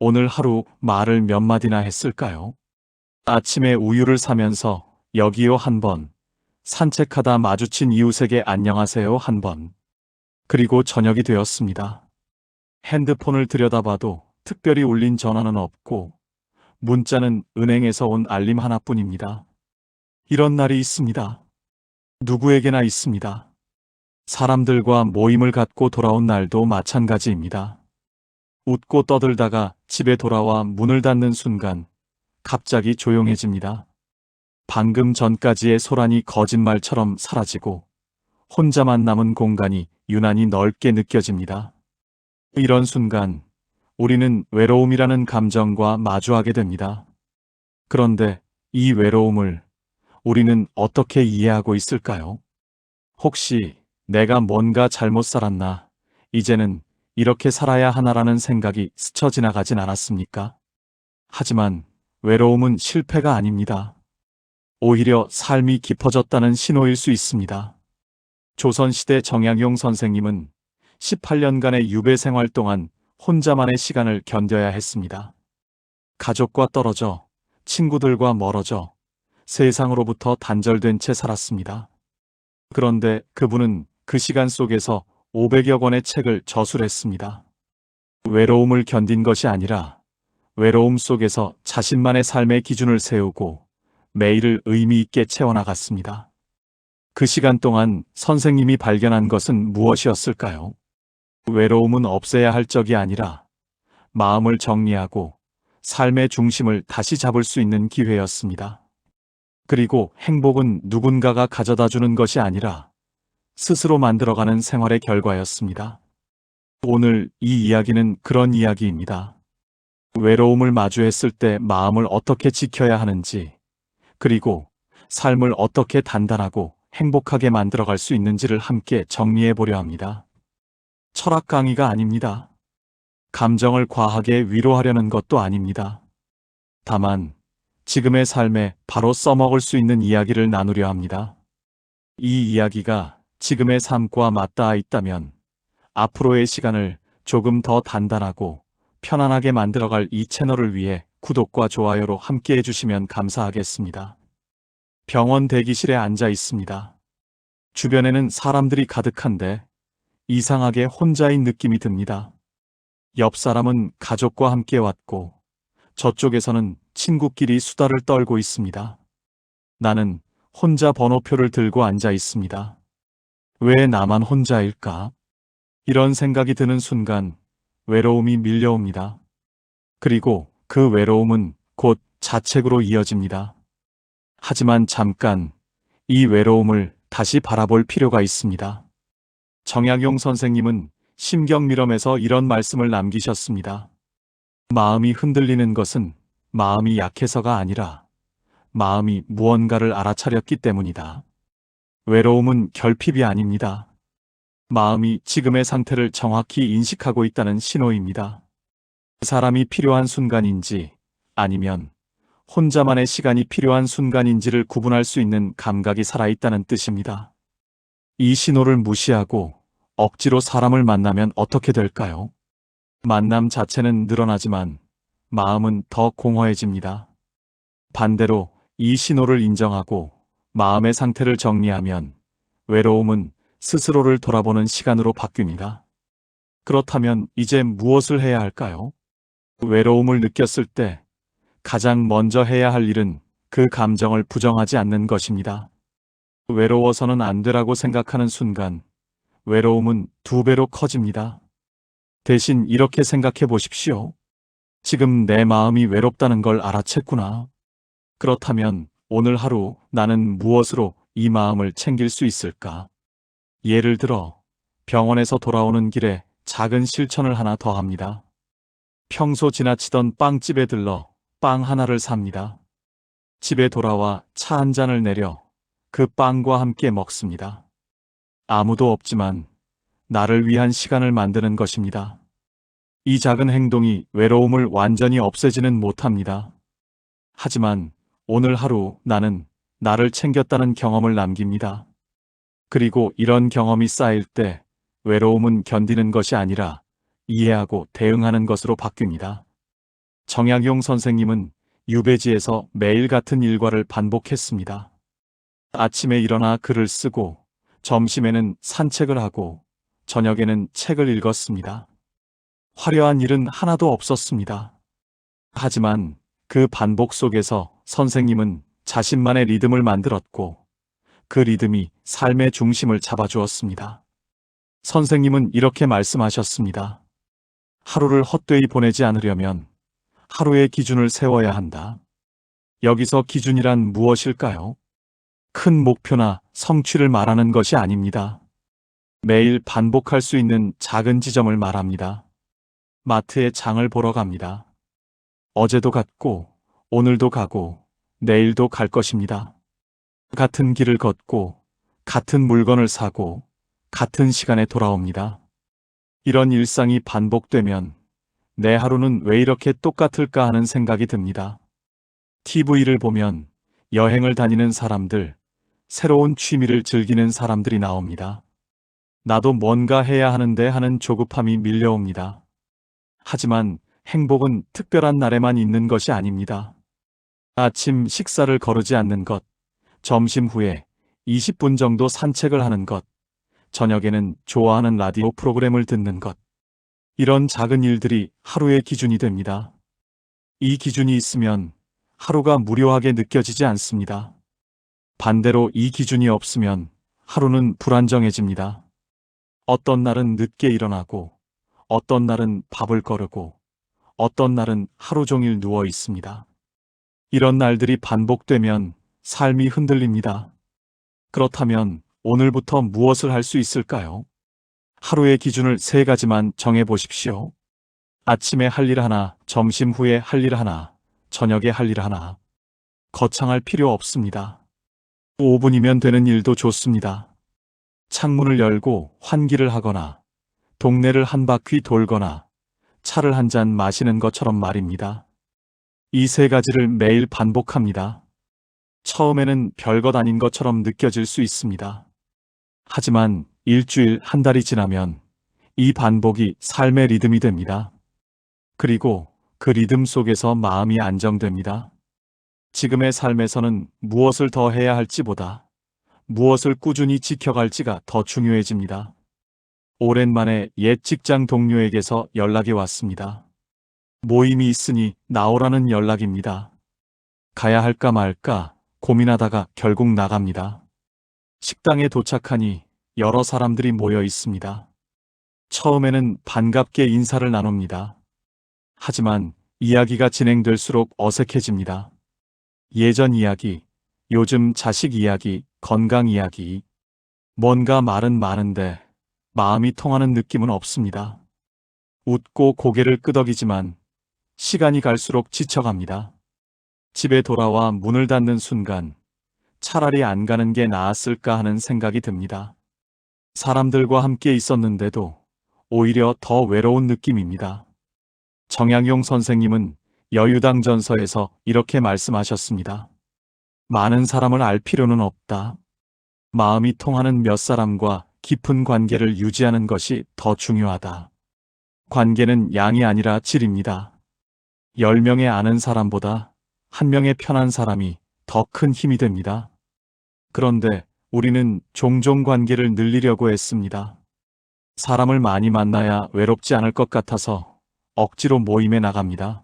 오늘 하루 말을 몇 마디나 했을까요? 아침에 우유를 사면서 여기요 한 번, 산책하다 마주친 이웃에게 안녕하세요 한 번, 그리고 저녁이 되었습니다. 핸드폰을 들여다봐도 특별히 울린 전화는 없고 문자는 은행에서 온 알림 하나뿐입니다. 이런 날이 있습니다. 누구에게나 있습니다. 사람들과 모임을 갖고 돌아온 날도 마찬가지입니다. 웃고 떠들다가 집에 돌아와 문을 닫는 순간 갑자기 조용해집니다. 방금 전까지의 소란이 거짓말처럼 사라지고 혼자만 남은 공간이 유난히 넓게 느껴집니다. 이런 순간 우리는 외로움이라는 감정과 마주하게 됩니다. 그런데 이 외로움을 우리는 어떻게 이해하고 있을까요? 혹시 내가 뭔가 잘못 살았나? 이제는 이렇게 살아야 하나라는 생각이 스쳐 지나가진 않았습니까? 하지만 외로움은 실패가 아닙니다. 오히려 삶이 깊어졌다는 신호일 수 있습니다. 조선시대 정약용 선생님은 18년간의 유배 생활 동안 혼자만의 시간을 견뎌야 했습니다. 가족과 떨어져, 친구들과 멀어져, 세상으로부터 단절된 채 살았습니다. 그런데 그분은 그 시간 속에서 500여 권의 책을 저술했습니다. 외로움을 견딘 것이 아니라 외로움 속에서 자신만의 삶의 기준을 세우고 매일을 의미 있게 채워나갔습니다. 그 시간 동안 선생님이 발견한 것은 무엇이었을까요? 외로움은 없애야 할 적이 아니라 마음을 정리하고 삶의 중심을 다시 잡을 수 있는 기회였습니다. 그리고 행복은 누군가가 가져다 주는 것이 아니라 스스로 만들어가는 생활의 결과였습니다. 오늘 이 이야기는 그런 이야기입니다. 외로움을 마주했을 때 마음을 어떻게 지켜야 하는지, 그리고 삶을 어떻게 단단하고 행복하게 만들어갈 수 있는지를 함께 정리해 보려 합니다. 철학 강의가 아닙니다. 감정을 과하게 위로하려는 것도 아닙니다. 다만 지금의 삶에 바로 써먹을 수 있는 이야기를 나누려 합니다. 이 이야기가 지금의 삶과 맞닿아 있다면 앞으로의 시간을 조금 더 단단하고 편안하게 만들어갈 이 채널을 위해 구독과 좋아요로 함께 해주시면 감사하겠습니다. 병원 대기실에 앉아 있습니다. 주변에는 사람들이 가득한데 이상하게 혼자인 느낌이 듭니다. 옆 사람은 가족과 함께 왔고 저쪽에서는 친구끼리 수다를 떨고 있습니다. 나는 혼자 번호표를 들고 앉아 있습니다. 왜 나만 혼자일까? 이런 생각이 드는 순간 외로움이 밀려옵니다. 그리고 그 외로움은 곧 자책으로 이어집니다. 하지만 잠깐 이 외로움을 다시 바라볼 필요가 있습니다. 정약용 선생님은 심경밀엄에서 이런 말씀을 남기셨습니다. 마음이 흔들리는 것은 마음이 약해서가 아니라 마음이 무언가를 알아차렸기 때문이다. 외로움은 결핍이 아닙니다. 마음이 지금의 상태를 정확히 인식하고 있다는 신호입니다. 그 사람이 필요한 순간인지 아니면 혼자만의 시간이 필요한 순간인지를 구분할 수 있는 감각이 살아있다는 뜻입니다. 이 신호를 무시하고 억지로 사람을 만나면 어떻게 될까요? 만남 자체는 늘어나지만 마음은 더 공허해집니다. 반대로 이 신호를 인정하고 마음의 상태를 정리하면 외로움은 스스로를 돌아보는 시간으로 바뀝니다. 그렇다면 이제 무엇을 해야 할까요? 외로움을 느꼈을 때 가장 먼저 해야 할 일은 그 감정을 부정하지 않는 것입니다. 외로워서는 안 되라고 생각하는 순간 외로움은 2배로 커집니다. 대신 이렇게 생각해 보십시오. 지금 내 마음이 외롭다는 걸 알아챘구나. 그렇다면 오늘 하루 나는 무엇으로 이 마음을 챙길 수 있을까? 예를 들어 병원에서 돌아오는 길에 작은 실천을 하나 더 합니다. 평소 지나치던 빵집에 들러 빵 하나를 삽니다. 집에 돌아와 차 한 잔을 내려 그 빵과 함께 먹습니다. 아무도 없지만 나를 위한 시간을 만드는 것입니다. 이 작은 행동이 외로움을 완전히 없애지는 못합니다. 하지만 오늘 하루 나는 나를 챙겼다는 경험을 남깁니다. 그리고 이런 경험이 쌓일 때 외로움은 견디는 것이 아니라 이해하고 대응하는 것으로 바뀝니다. 정약용 선생님은 유배지에서 매일 같은 일과를 반복했습니다. 아침에 일어나 글을 쓰고, 점심에는 산책을 하고, 저녁에는 책을 읽었습니다. 화려한 일은 하나도 없었습니다. 하지만 그 반복 속에서 선생님은 자신만의 리듬을 만들었고, 그 리듬이 삶의 중심을 잡아주었습니다. 선생님은 이렇게 말씀하셨습니다. 하루를 헛되이 보내지 않으려면 하루의 기준을 세워야 한다. 여기서 기준이란 무엇일까요? 큰 목표나 성취를 말하는 것이 아닙니다. 매일 반복할 수 있는 작은 지점을 말합니다. 마트에 장을 보러 갑니다. 어제도 갔고, 오늘도 가고, 내일도 갈 것입니다. 같은 길을 걷고, 같은 물건을 사고, 같은 시간에 돌아옵니다. 이런 일상이 반복되면 내 하루는 왜 이렇게 똑같을까 하는 생각이 듭니다. TV를 보면 여행을 다니는 사람들, 새로운 취미를 즐기는 사람들이 나옵니다. 나도 뭔가 해야 하는데 하는 조급함이 밀려옵니다. 하지만 행복은 특별한 날에만 있는 것이 아닙니다. 아침 식사를 거르지 않는 것, 점심 후에 20분 정도 산책을 하는 것, 저녁에는 좋아하는 라디오 프로그램을 듣는 것. 이런 작은 일들이 하루의 기준이 됩니다. 이 기준이 있으면 하루가 무료하게 느껴지지 않습니다. 반대로 이 기준이 없으면 하루는 불안정해집니다. 어떤 날은 늦게 일어나고, 어떤 날은 밥을 거르고, 어떤 날은 하루 종일 누워 있습니다. 이런 날들이 반복되면 삶이 흔들립니다. 그렇다면 오늘부터 무엇을 할 수 있을까요? 하루의 기준을 3가지만 정해 보십시오. 아침에 할 일 하나, 점심 후에 할 일 하나, 저녁에 할 일 하나. 거창할 필요 없습니다. 5분이면 되는 일도 좋습니다. 창문을 열고 환기를 하거나, 동네를 한 바퀴 돌거나, 차를 한 잔 마시는 것처럼 말입니다. 이 3가지를 매일 반복합니다. 처음에는 별것 아닌 것처럼 느껴질 수 있습니다. 하지만 일주일, 한 달이 지나면 이 반복이 삶의 리듬이 됩니다. 그리고 그 리듬 속에서 마음이 안정됩니다. 지금의 삶에서는 무엇을 더 해야 할지보다 무엇을 꾸준히 지켜갈지가 더 중요해집니다. 오랜만에 옛 직장 동료에게서 연락이 왔습니다. 모임이 있으니 나오라는 연락입니다. 가야 할까 말까 고민하다가 결국 나갑니다. 식당에 도착하니 여러 사람들이 모여 있습니다. 처음에는 반갑게 인사를 나눕니다. 하지만 이야기가 진행될수록 어색해집니다. 예전 이야기, 요즘 자식 이야기, 건강 이야기. 뭔가 말은 많은데 마음이 통하는 느낌은 없습니다. 웃고 고개를 끄덕이지만 시간이 갈수록 지쳐갑니다. 집에 돌아와 문을 닫는 순간 차라리 안 가는 게 나았을까 하는 생각이 듭니다. 사람들과 함께 있었는데도 오히려 더 외로운 느낌입니다. 정약용 선생님은 여유당전서에서 이렇게 말씀하셨습니다. 많은 사람을 알 필요는 없다. 마음이 통하는 몇 사람과 깊은 관계를 유지하는 것이 더 중요하다. 관계는 양이 아니라 질입니다. 10명의 아는 사람보다 1명의 편한 사람이 더 큰 힘이 됩니다. 그런데 우리는 종종 관계를 늘리려고 했습니다. 사람을 많이 만나야 외롭지 않을 것 같아서 억지로 모임에 나갑니다.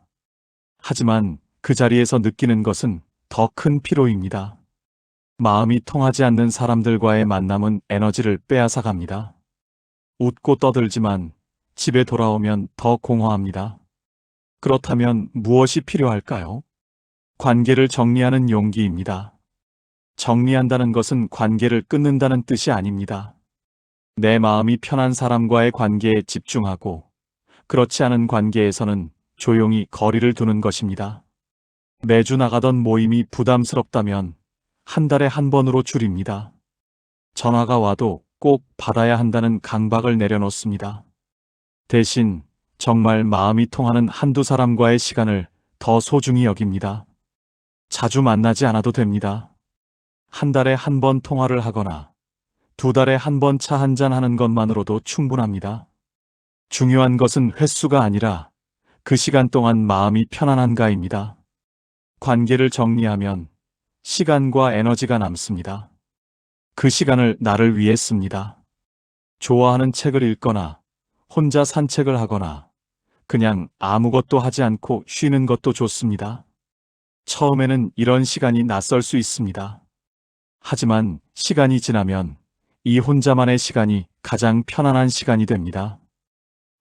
하지만 그 자리에서 느끼는 것은 더 큰 피로입니다. 마음이 통하지 않는 사람들과의 만남은 에너지를 빼앗아 갑니다. 웃고 떠들지만 집에 돌아오면 더 공허합니다. 그렇다면 무엇이 필요할까요? 관계를 정리하는 용기입니다. 정리한다는 것은 관계를 끊는다는 뜻이 아닙니다. 내 마음이 편한 사람과의 관계에 집중하고 그렇지 않은 관계에서는 조용히 거리를 두는 것입니다. 매주 나가던 모임이 부담스럽다면 한 달에 한 번으로 줄입니다. 전화가 와도 꼭 받아야 한다는 강박을 내려놓습니다. 대신 정말 마음이 통하는 한두 사람과의 시간을 더 소중히 여깁니다. 자주 만나지 않아도 됩니다. 한 달에 한 번 통화를 하거나 2달에 한 번 차 한잔 하는 것만으로도 충분합니다. 중요한 것은 횟수가 아니라 그 시간 동안 마음이 편안한가입니다. 관계를 정리하면 시간과 에너지가 남습니다. 그 시간을 나를 위해 씁니다. 좋아하는 책을 읽거나 혼자 산책을 하거나 그냥 아무것도 하지 않고 쉬는 것도 좋습니다. 처음에는 이런 시간이 낯설 수 있습니다. 하지만 시간이 지나면 이 혼자만의 시간이 가장 편안한 시간이 됩니다.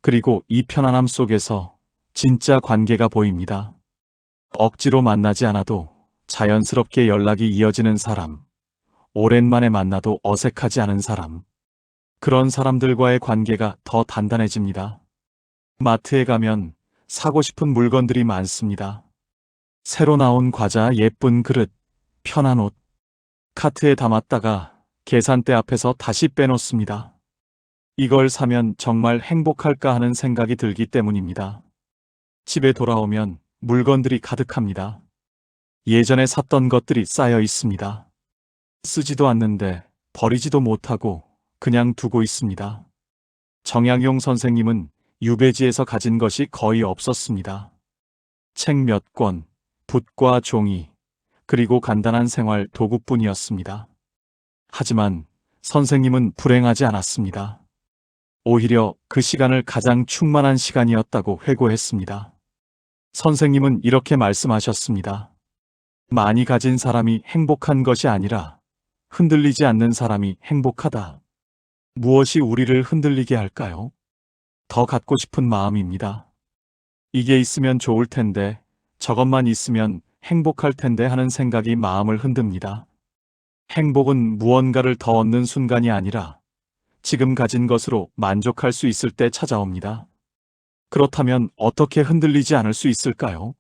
그리고 이 편안함 속에서 진짜 관계가 보입니다. 억지로 만나지 않아도 자연스럽게 연락이 이어지는 사람, 오랜만에 만나도 어색하지 않은 사람, 그런 사람들과의 관계가 더 단단해집니다. 마트에 가면 사고 싶은 물건들이 많습니다. 새로 나온 과자, 예쁜 그릇, 편한 옷, 카트에 담았다가 계산대 앞에서 다시 빼놓습니다. 이걸 사면 정말 행복할까 하는 생각이 들기 때문입니다. 집에 돌아오면 물건들이 가득합니다. 예전에 샀던 것들이 쌓여 있습니다. 쓰지도 않는데 버리지도 못하고 그냥 두고 있습니다. 정약용 선생님은 유배지에서 가진 것이 거의 없었습니다. 책 몇 권, 붓과 종이, 그리고 간단한 생활 도구뿐이었습니다. 하지만 선생님은 불행하지 않았습니다. 오히려 그 시간을 가장 충만한 시간이었다고 회고했습니다. 선생님은 이렇게 말씀하셨습니다. 많이 가진 사람이 행복한 것이 아니라 흔들리지 않는 사람이 행복하다. 무엇이 우리를 흔들리게 할까요? 더 갖고 싶은 마음입니다. 이게 있으면 좋을 텐데, 저것만 있으면 행복할 텐데 하는 생각이 마음을 흔듭니다. 행복은 무언가를 더 얻는 순간이 아니라 지금 가진 것으로 만족할 수 있을 때 찾아옵니다. 그렇다면 어떻게 흔들리지 않을 수 있을까요?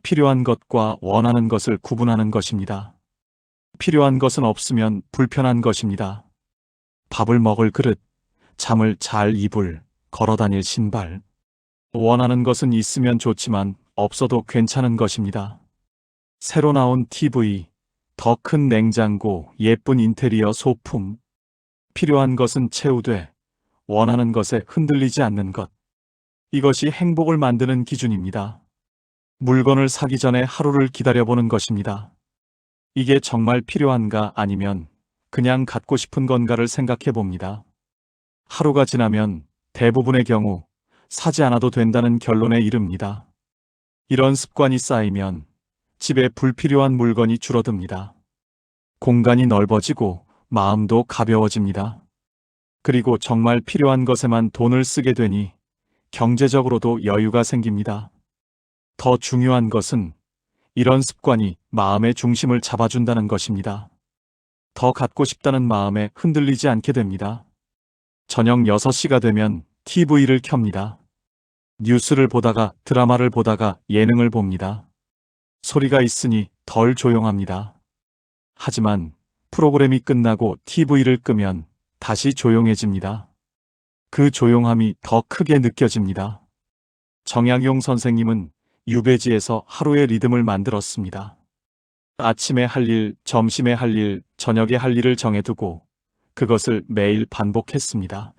필요한 것과 원하는 것을 구분하는 것입니다. 필요한 것은 없으면 불편한 것입니다. 밥을 먹을 그릇, 잠을 잘 이불, 걸어 다닐 신발. 원하는 것은 있으면 좋지만 없어도 괜찮은 것입니다. 새로 나온 TV, 더 큰 냉장고, 예쁜 인테리어 소품. 필요한 것은 채우되 원하는 것에 흔들리지 않는 것. 이것이 행복을 만드는 기준입니다. 물건을 사기 전에 하루를 기다려보는 것입니다. 이게 정말 필요한가 아니면 그냥 갖고 싶은 건가를 생각해 봅니다. 하루가 지나면 대부분의 경우 사지 않아도 된다는 결론에 이릅니다. 이런 습관이 쌓이면 집에 불필요한 물건이 줄어듭니다. 공간이 넓어지고 마음도 가벼워집니다. 그리고 정말 필요한 것에만 돈을 쓰게 되니 경제적으로도 여유가 생깁니다. 더 중요한 것은 이런 습관이 마음의 중심을 잡아준다는 것입니다. 더 갖고 싶다는 마음에 흔들리지 않게 됩니다. 저녁 6시가 되면 TV를 켭니다. 뉴스를 보다가 드라마를 보다가 예능을 봅니다. 소리가 있으니 덜 조용합니다. 하지만 프로그램이 끝나고 TV를 끄면 다시 조용해집니다. 그 조용함이 더 크게 느껴집니다. 정약용 선생님은 유배지에서 하루의 리듬을 만들었습니다. 아침에 할 일, 점심에 할 일, 저녁에 할 일을 정해두고 그것을 매일 반복했습니다.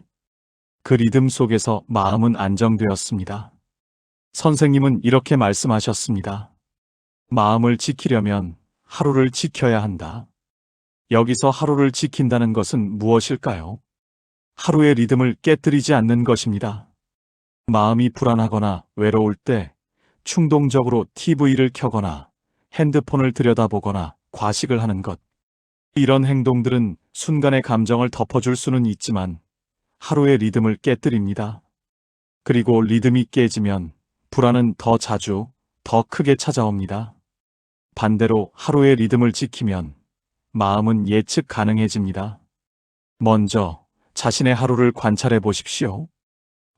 그 리듬 속에서 마음은 안정되었습니다. 선생님은 이렇게 말씀하셨습니다. 마음을 지키려면 하루를 지켜야 한다. 여기서 하루를 지킨다는 것은 무엇일까요? 하루의 리듬을 깨뜨리지 않는 것입니다. 마음이 불안하거나 외로울 때 충동적으로 TV를 켜거나 핸드폰을 들여다보거나 과식을 하는 것. 이런 행동들은 순간의 감정을 덮어줄 수는 있지만 하루의 리듬을 깨뜨립니다. 그리고 리듬이 깨지면 불안은 더 자주, 더 크게 찾아옵니다. 반대로 하루의 리듬을 지키면 마음은 예측 가능해집니다. 먼저 자신의 하루를 관찰해 보십시오.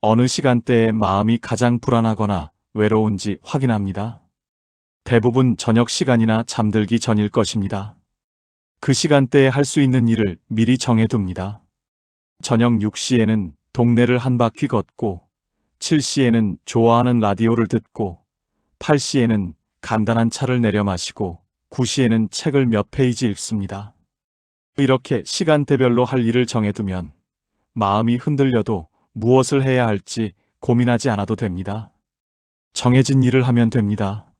어느 시간대에 마음이 가장 불안하거나 외로운지 확인합니다. 대부분 저녁 시간이나 잠들기 전일 것입니다. 그 시간대에 할 수 있는 일을 미리 정해둡니다. 저녁 6시에는 동네를 한 바퀴 걷고, 7시에는 좋아하는 라디오를 듣고, 8시에는 간단한 차를 내려 마시고, 9시에는 책을 몇 페이지 읽습니다. 이렇게 시간대별로 할 일을 정해두면 마음이 흔들려도 무엇을 해야 할지 고민하지 않아도 됩니다. 정해진 일을 하면 됩니다.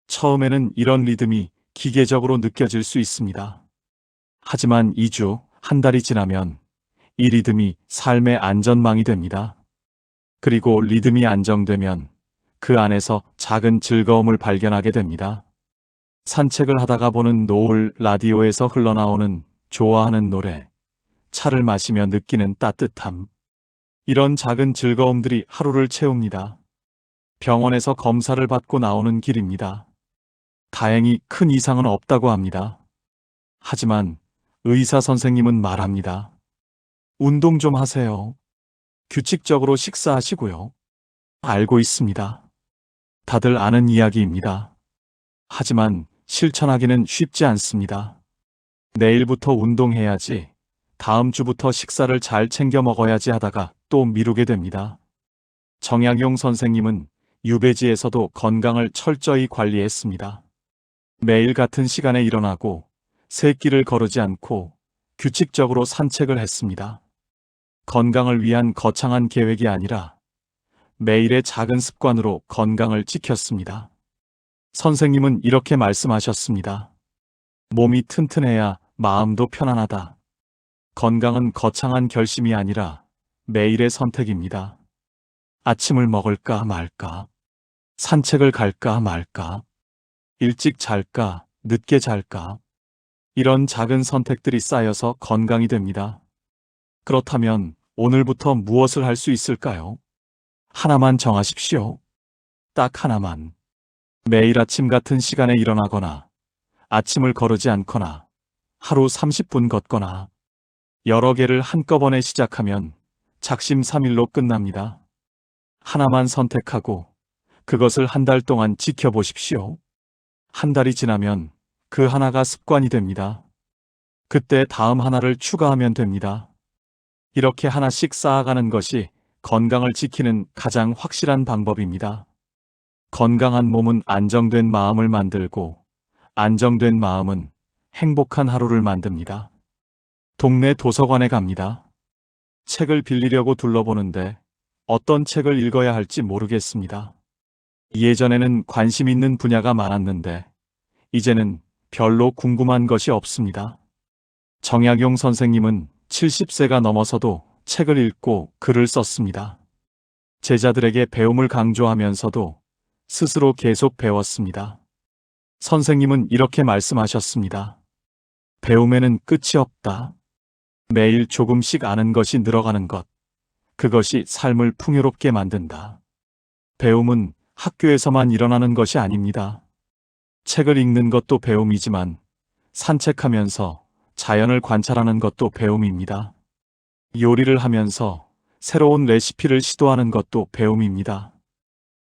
처음에는 이런 리듬이 기계적으로 느껴질 수 있습니다. 하지만 2주, 한 달이 지나면 이 리듬이 삶의 안전망이 됩니다. 그리고 리듬이 안정되면 그 안에서 작은 즐거움을 발견하게 됩니다. 산책을 하다가 보는 노을, 라디오에서 흘러나오는 좋아하는 노래, 차를 마시며 느끼는 따뜻함. 이런 작은 즐거움들이 하루를 채웁니다. 병원에서 검사를 받고 나오는 길입니다. 다행히 큰 이상은 없다고 합니다. 하지만 의사 선생님은 말합니다. 운동 좀 하세요. 규칙적으로 식사하시고요. 알고 있습니다. 다들 아는 이야기입니다. 하지만 실천하기는 쉽지 않습니다. 내일부터 운동해야지, 다음 주부터 식사를 잘 챙겨 먹어야지 하다가 또 미루게 됩니다. 정약용 선생님은 유배지에서도 건강을 철저히 관리했습니다. 매일 같은 시간에 일어나고 새길을 거르지 않고 규칙적으로 산책을 했습니다. 건강을 위한 거창한 계획이 아니라 매일의 작은 습관으로 건강을 지켰습니다. 선생님은 이렇게 말씀하셨습니다. 몸이 튼튼해야 마음도 편안하다. 건강은 거창한 결심이 아니라 매일의 선택입니다. 아침을 먹을까 말까? 산책을 갈까 말까? 일찍 잘까? 늦게 잘까? 이런 작은 선택들이 쌓여서 건강이 됩니다. 그렇다면 오늘부터 무엇을 할 수 있을까요? 하나만 정하십시오. 딱 하나만. 매일 아침 같은 시간에 일어나거나, 아침을 거르지 않거나, 하루 30분 걷거나, 여러 개를 한꺼번에 시작하면 작심삼일로 끝납니다. 하나만 선택하고 그것을 한 달 동안 지켜보십시오. 한 달이 지나면 그 하나가 습관이 됩니다. 그때 다음 하나를 추가하면 됩니다. 이렇게 하나씩 쌓아가는 것이 건강을 지키는 가장 확실한 방법입니다. 건강한 몸은 안정된 마음을 만들고, 안정된 마음은 행복한 하루를 만듭니다. 동네 도서관에 갑니다. 책을 빌리려고 둘러보는데 어떤 책을 읽어야 할지 모르겠습니다. 예전에는 관심 있는 분야가 많았는데 이제는 별로 궁금한 것이 없습니다. 정약용 선생님은 70세가 넘어서도 책을 읽고 글을 썼습니다. 제자들에게 배움을 강조하면서도 스스로 계속 배웠습니다. 선생님은 이렇게 말씀하셨습니다. 배움에는 끝이 없다. 매일 조금씩 아는 것이 늘어가는 것, 그것이 삶을 풍요롭게 만든다. 배움은 학교에서만 일어나는 것이 아닙니다. 책을 읽는 것도 배움이지만 산책하면서 자연을 관찰하는 것도 배움입니다. 요리를 하면서 새로운 레시피를 시도하는 것도 배움입니다.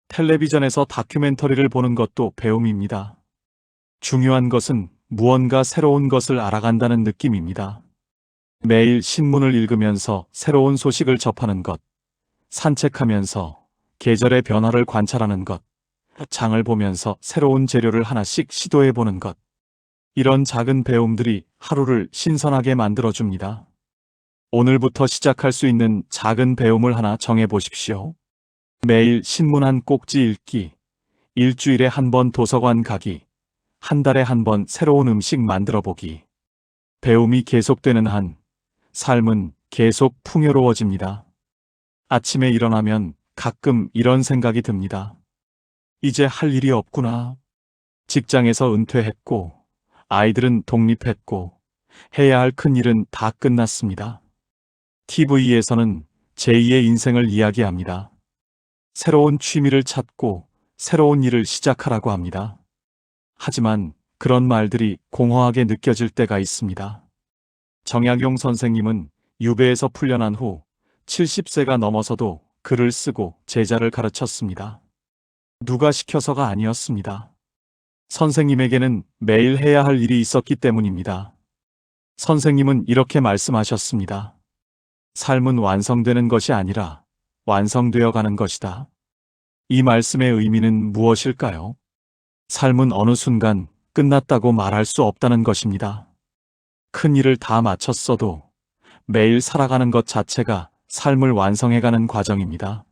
텔레비전에서 다큐멘터리를 보는 것도 배움입니다. 중요한 것은 무언가 새로운 것을 알아간다는 느낌입니다. 매일 신문을 읽으면서 새로운 소식을 접하는 것, 산책하면서 계절의 변화를 관찰하는 것, 장을 보면서 새로운 재료를 하나씩 시도해 보는 것. 이런 작은 배움들이 하루를 신선하게 만들어줍니다. 오늘부터 시작할 수 있는 작은 배움을 하나 정해 보십시오. 매일 신문 한 꼭지 읽기, 일주일에 한 번 도서관 가기, 한 달에 한 번 새로운 음식 만들어 보기. 배움이 계속되는 한 삶은 계속 풍요로워집니다. 아침에 일어나면 가끔 이런 생각이 듭니다. 이제 할 일이 없구나. 직장에서 은퇴했고, 아이들은 독립했고, 해야 할 큰 일은 다 끝났습니다. TV에서는 제2의 인생을 이야기합니다. 새로운 취미를 찾고 새로운 일을 시작하라고 합니다. 하지만 그런 말들이 공허하게 느껴질 때가 있습니다. 정약용 선생님은 유배에서 풀려난 후 70세가 넘어서도 글을 쓰고 제자를 가르쳤습니다. 누가 시켜서가 아니었습니다. 선생님에게는 매일 해야 할 일이 있었기 때문입니다. 선생님은 이렇게 말씀하셨습니다. 삶은 완성되는 것이 아니라 완성되어 가는 것이다. 이 말씀의 의미는 무엇일까요? 삶은 어느 순간 끝났다고 말할 수 없다는 것입니다. 큰 일을 다 마쳤어도 매일 살아가는 것 자체가 삶을 완성해가는 과정입니다.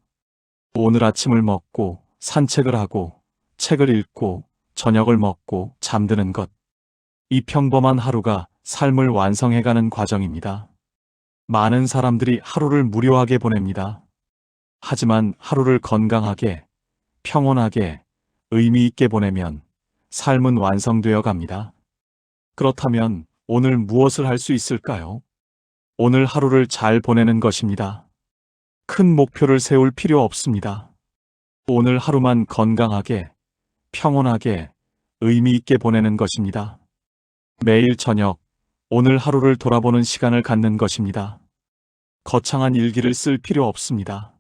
오늘 아침을 먹고 산책을 하고, 책을 읽고, 저녁을 먹고, 잠드는 것. 이 평범한 하루가 삶을 완성해가는 과정입니다. 많은 사람들이 하루를 무료하게 보냅니다. 하지만 하루를 건강하게, 평온하게, 의미 있게 보내면 삶은 완성되어 갑니다. 그렇다면 오늘 무엇을 할 수 있을까요? 오늘 하루를 잘 보내는 것입니다. 큰 목표를 세울 필요 없습니다. 오늘 하루만 건강하게, 평온하게, 의미 있게 보내는 것입니다. 매일 저녁, 오늘 하루를 돌아보는 시간을 갖는 것입니다. 거창한 일기를 쓸 필요 없습니다.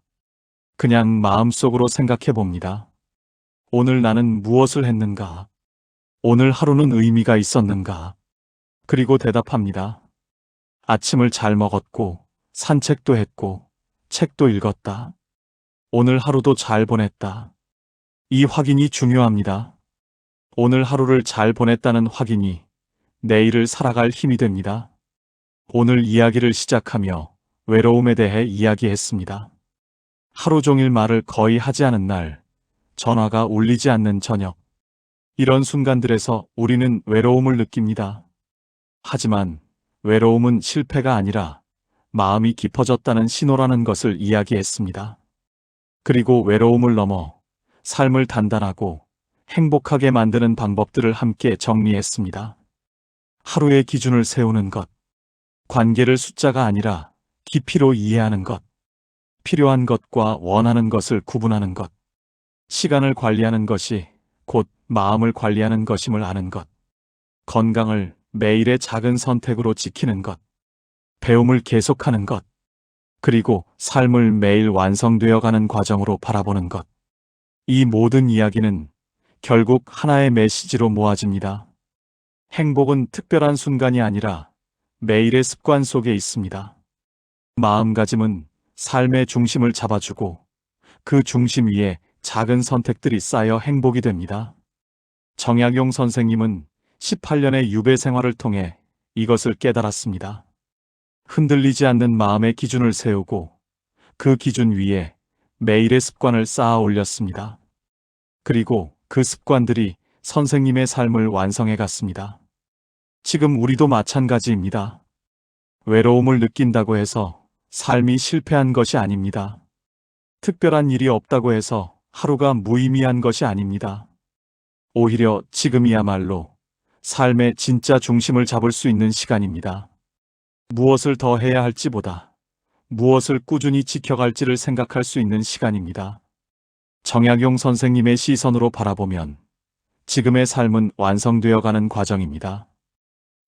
그냥 마음속으로 생각해 봅니다. 오늘 나는 무엇을 했는가? 오늘 하루는 의미가 있었는가? 그리고 대답합니다. 아침을 잘 먹었고, 산책도 했고, 책도 읽었다. 오늘 하루도 잘 보냈다. 이 확인이 중요합니다. 오늘 하루를 잘 보냈다는 확인이 내일을 살아갈 힘이 됩니다. 오늘 이야기를 시작하며 외로움에 대해 이야기했습니다. 하루 종일 말을 거의 하지 않은 날, 전화가 울리지 않는 저녁. 이런 순간들에서 우리는 외로움을 느낍니다. 하지만 외로움은 실패가 아니라 마음이 깊어졌다는 신호라는 것을 이야기했습니다. 그리고 외로움을 넘어 삶을 단단하고 행복하게 만드는 방법들을 함께 정리했습니다. 하루의 기준을 세우는 것, 관계를 숫자가 아니라 깊이로 이해하는 것, 필요한 것과 원하는 것을 구분하는 것, 시간을 관리하는 것이 곧 마음을 관리하는 것임을 아는 것, 건강을 매일의 작은 선택으로 지키는 것, 배움을 계속하는 것, 그리고 삶을 매일 완성되어 가는 과정으로 바라보는 것. 이 모든 이야기는 결국 하나의 메시지로 모아집니다. 행복은 특별한 순간이 아니라 매일의 습관 속에 있습니다. 마음가짐은 삶의 중심을 잡아주고 그 중심 위에 작은 선택들이 쌓여 행복이 됩니다. 정약용 선생님은 18년의 유배 생활을 통해 이것을 깨달았습니다. 흔들리지 않는 마음의 기준을 세우고 그 기준 위에 매일의 습관을 쌓아 올렸습니다. 그리고 그 습관들이 선생님의 삶을 완성해 갔습니다. 지금 우리도 마찬가지입니다. 외로움을 느낀다고 해서 삶이 실패한 것이 아닙니다. 특별한 일이 없다고 해서 하루가 무의미한 것이 아닙니다. 오히려 지금이야말로 삶의 진짜 중심을 잡을 수 있는 시간입니다. 무엇을 더 해야 할지보다 무엇을 꾸준히 지켜갈지를 생각할 수 있는 시간입니다. 정약용 선생님의 시선으로 바라보면 지금의 삶은 완성되어 가는 과정입니다.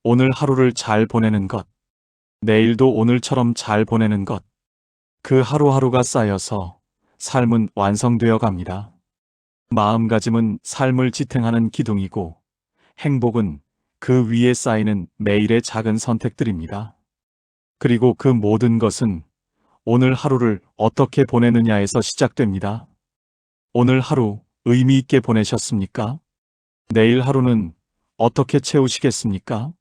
오늘 하루를 잘 보내는 것, 내일도 오늘처럼 잘 보내는 것, 그 하루하루가 쌓여서 삶은 완성되어 갑니다. 마음가짐은 삶을 지탱하는 기둥이고 행복은 그 위에 쌓이는 매일의 작은 선택들입니다. 그리고 그 모든 것은 오늘 하루를 어떻게 보내느냐에서 시작됩니다. 오늘 하루 의미 있게 보내셨습니까? 내일 하루는 어떻게 채우시겠습니까?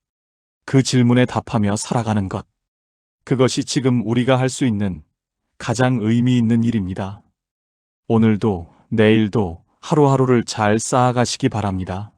그 질문에 답하며 살아가는 것. 그것이 지금 우리가 할 수 있는 가장 의미 있는 일입니다. 오늘도 내일도 하루하루를 잘 쌓아가시기 바랍니다.